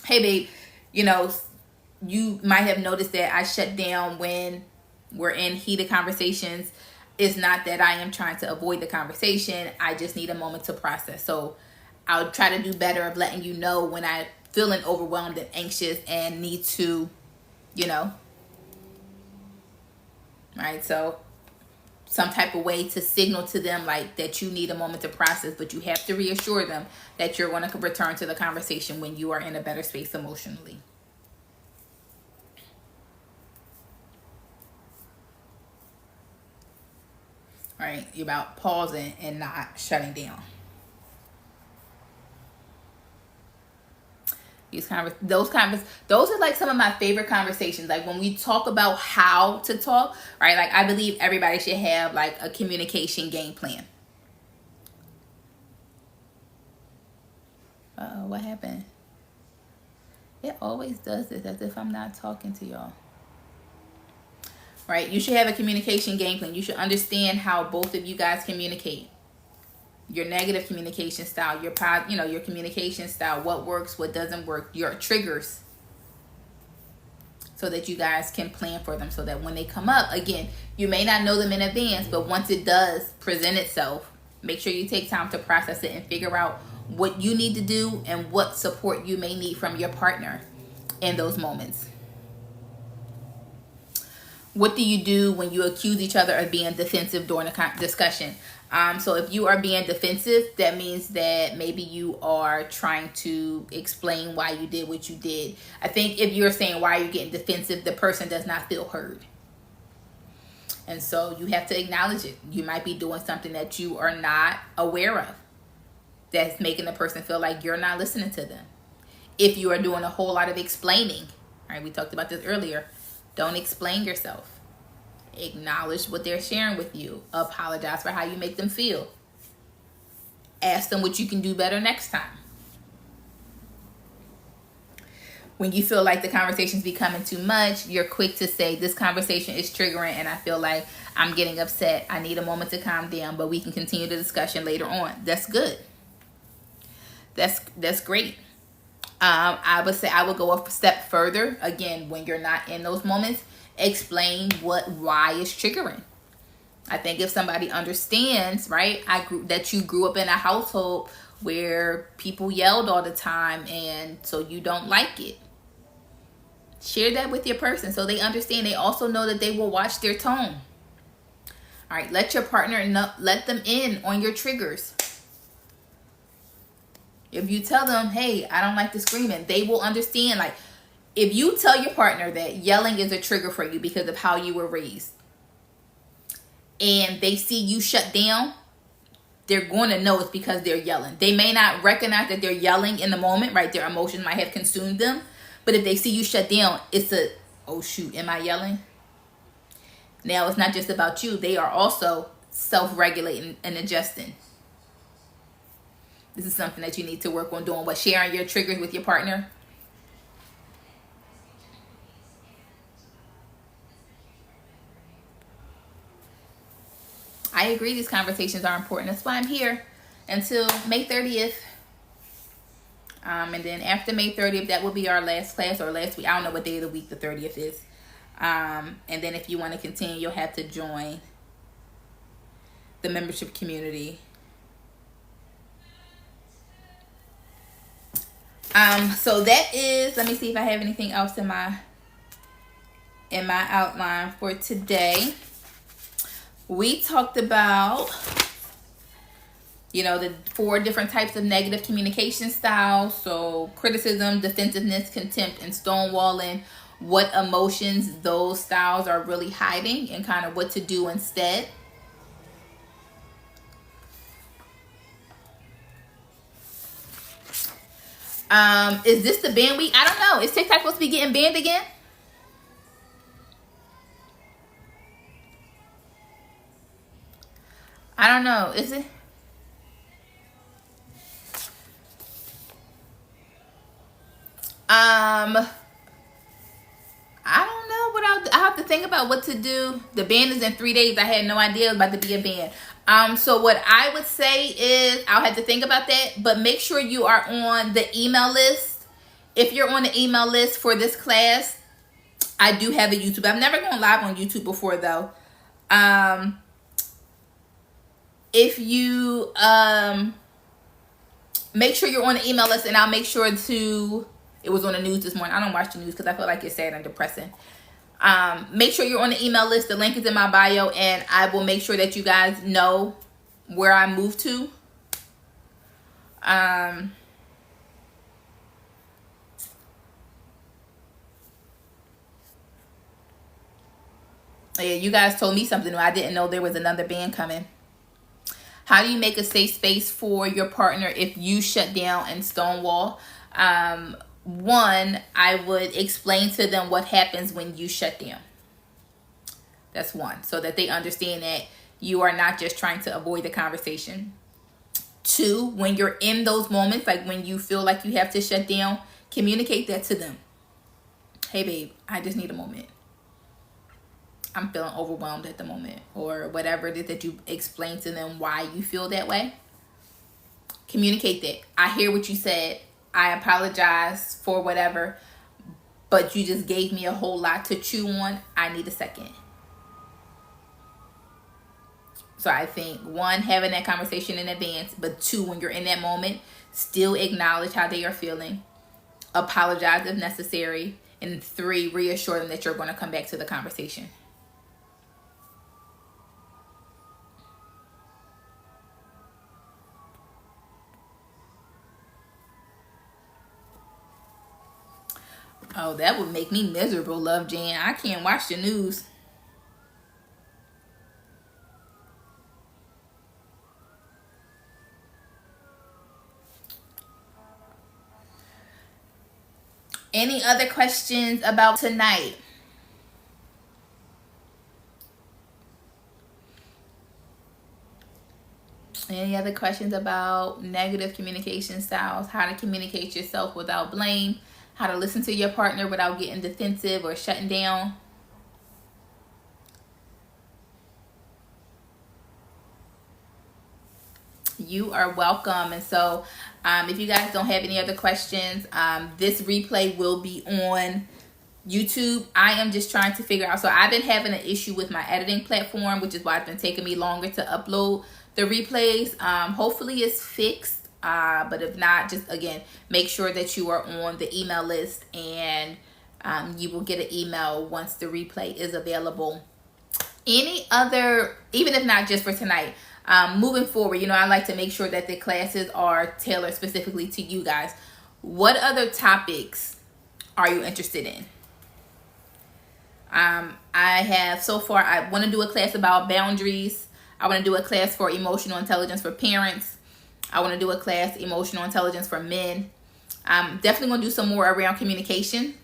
hey babe, you might have noticed that I shut down when we're in heated conversations. It's not that I am trying to avoid the conversation. I just need a moment to process. So I'll try to do better of letting you know when I'm feeling overwhelmed and anxious and need to, right? So some type of way to signal to them like that you need a moment to process, but you have to reassure them that you're going to return to the conversation when you are in a better space emotionally. All right, you're about pausing and not shutting down. Those are like some of my favorite conversations. Like when we talk about how to talk, right? Like I believe everybody should have like a communication game plan. What happened? It always does this as if I'm not talking to y'all. Right? You should have a communication game plan. You should understand how both of you guys communicate. Your negative communication style, your communication style, what works, what doesn't work, your triggers, so that you guys can plan for them, so that when they come up, again, you may not know them in advance, but once it does present itself, make sure you take time to process it and figure out what you need to do and what support you may need from your partner in those moments. What do you do when you accuse each other of being defensive during a discussion? So if you are being defensive, that means that maybe you are trying to explain why you did what you did. I think if you're saying why are you getting defensive, the person does not feel heard. And so you have to acknowledge it. You might be doing something that you are not aware of that's making the person feel like you're not listening to them. If you are doing a whole lot of explaining, all right, we talked about this earlier, don't explain yourself. Acknowledge what they're sharing with you. Apologize for how you make them feel. Ask them what you can do better next time. When you feel like the conversation's becoming too much, you're quick to say, this conversation is triggering and I feel like I'm getting upset. I need a moment to calm down, but we can continue the discussion later on. That's good. That's great. I would say I would go a step further. Again, when you're not in those moments, explain why it's triggering. I think if somebody understands, right, that you grew up in a household where people yelled all the time and so you don't like it. Share that with your person so they understand. They also know that they will watch their tone. All right, let your partner know, let them in on your triggers. If you tell them, hey, I don't like the screaming, they will understand. Like, if you tell your partner that yelling is a trigger for you because of how you were raised, and they see you shut down, they're going to know it's because they're yelling. They may not recognize that they're yelling in the moment, right? Their emotions might have consumed them. But if they see you shut down, it's a, oh shoot, am I yelling? Now, it's not just about you. They are also self-regulating and adjusting. This is something that you need to work on doing. What, sharing your triggers with your partner? I agree, these conversations are important. That's why I'm here until May 30th. And then after May 30th, that will be our last class or last week. I don't know what day of the week the 30th is. And then if you want to continue, you'll have to join the membership community. So that is, let me see if I have anything else in my outline for today. We talked about, the 4 different types of negative communication styles. So criticism, defensiveness, contempt, and stonewalling. What emotions those styles are really hiding and kind of what to do instead. Is this the ban week? I don't know. Is TikTok supposed to be getting banned again? I don't know. Is it? I don't know what I have to think about what to do. The ban is in 3 days. I had no idea it was about to be a ban. So what I would say is I'll have to think about that, but make sure you are on the email list. If you're on the email list for this class, I do have a YouTube. I've never gone live on YouTube before though. If you make sure you're on the email list, and I'll make sure to, it was on the news this morning. I don't watch the news because I feel like it's sad and depressing. Make sure you're on the email list. The link is in my bio, and I will make sure that you guys know where I moved to. Yeah, you guys told me something new. I didn't know there was another band coming. How do you make a safe space for your partner if you shut down and stonewall? One, I would explain to them what happens when you shut down. That's one, so that they understand that you are not just trying to avoid the conversation. 2, when you're in those moments, like when you feel like you have to shut down, communicate that to them. Hey babe, I just need a moment. I'm feeling overwhelmed at the moment, or whatever it is that you explain to them why you feel that way. Communicate that. I hear what you said. I apologize for whatever, but you just gave me a whole lot to chew on. I need a second. So I think 1, having that conversation in advance, but 2, when you're in that moment, Still acknowledge how they are feeling. Apologize if necessary. And 3, reassure them that you're going to come back to the conversation. Oh, that would make me miserable, Love Jan. I can't watch the news. Any other questions about tonight? Any other questions about negative communication styles? How to communicate yourself without blame? How to listen to your partner without getting defensive or shutting down? You are welcome. And so if you guys don't have any other questions, this replay will be on YouTube. I am just trying to figure out. So I've been having an issue with my editing platform, which is why it's been taking me longer to upload the replays. Hopefully it's fixed. But if not, just again, make sure that you are on the email list, and you will get an email once the replay is available. Any other, even if not just for tonight, moving forward, you know, I like to make sure that the classes are tailored specifically to you guys. What other topics are you interested in? I have so far, I want to do a class about boundaries. I want to do a class for emotional intelligence for parents. I want to do a class, emotional intelligence for men. I'm definitely going to do some more around communication.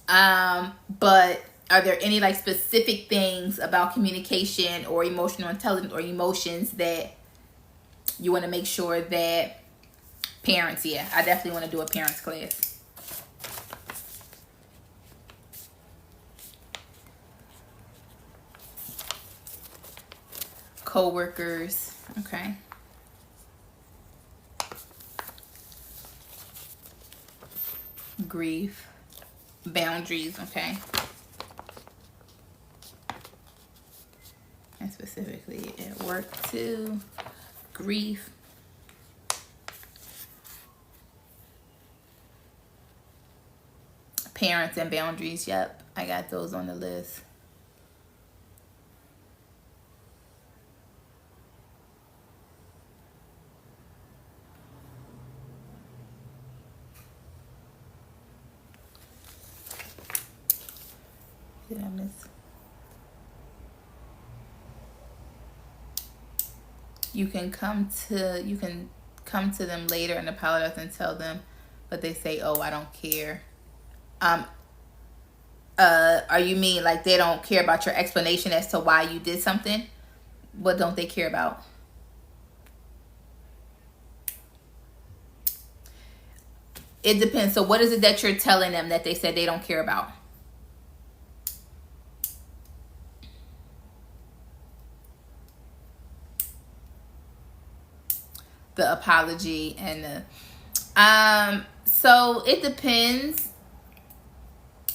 But are there any like specific things about communication or emotional intelligence or emotions that you want to make sure that parents, yeah, I definitely want to do a parents class. Co-workers, okay. Grief, boundaries, okay. And specifically at work too. Grief. Parents and boundaries, yep. I got those on the list. Did I miss? You can come to them later and apologize and tell them, but they say, "Oh, I don't care." Are you mean like they don't care about your explanation as to why you did something? What don't they care about? It depends. So what is it that you're telling them that they said they don't care about? The apology and the so it depends.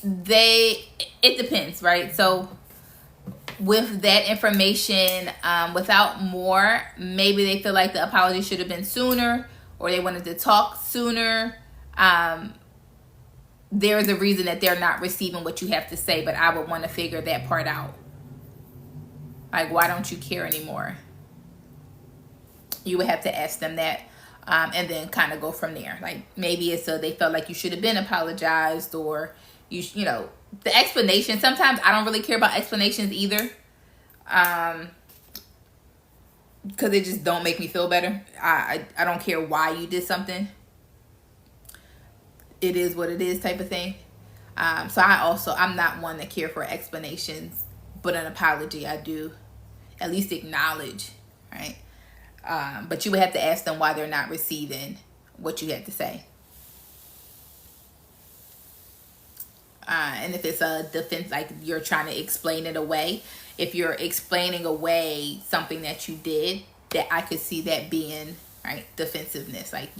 It depends, right? So with that information, without more, maybe they feel like the apology should have been sooner, or they wanted to talk sooner. There is a reason that they're not receiving what you have to say, but I would want to figure that part out. Like, why don't you care anymore? You would have to ask them that, and then kind of go from there. Like, maybe it's so they felt like you should have been apologized, or you know, the explanation. Sometimes I don't really care about explanations either, because they just don't make me feel better. I don't care why you did something. It is what it is, type of thing. So I'm not one that care for explanations, but an apology I do at least acknowledge, right? But you would have to ask them why they're not receiving what you had to say. And if it's a defense, like you're trying to explain it away, if you're explaining away something that you did, that I could see that being, right, defensiveness. Like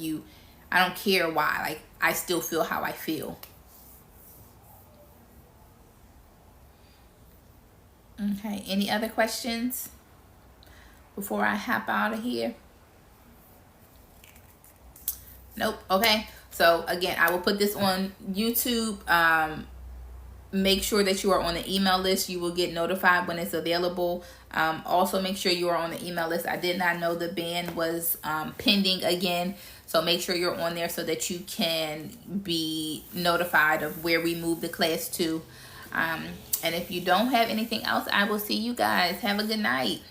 I don't care why, like I still feel how I feel. Okay, any other questions before I hop out of here? Nope. Okay. So again, I will put this on YouTube. Make sure that you are on the email list. You will get notified when it's available. Also, make sure you are on the email list. I did not know the ban was pending again. So make sure you're on there so that you can be notified of where we move the class to. And if you don't have anything else, I will see you guys. Have a good night.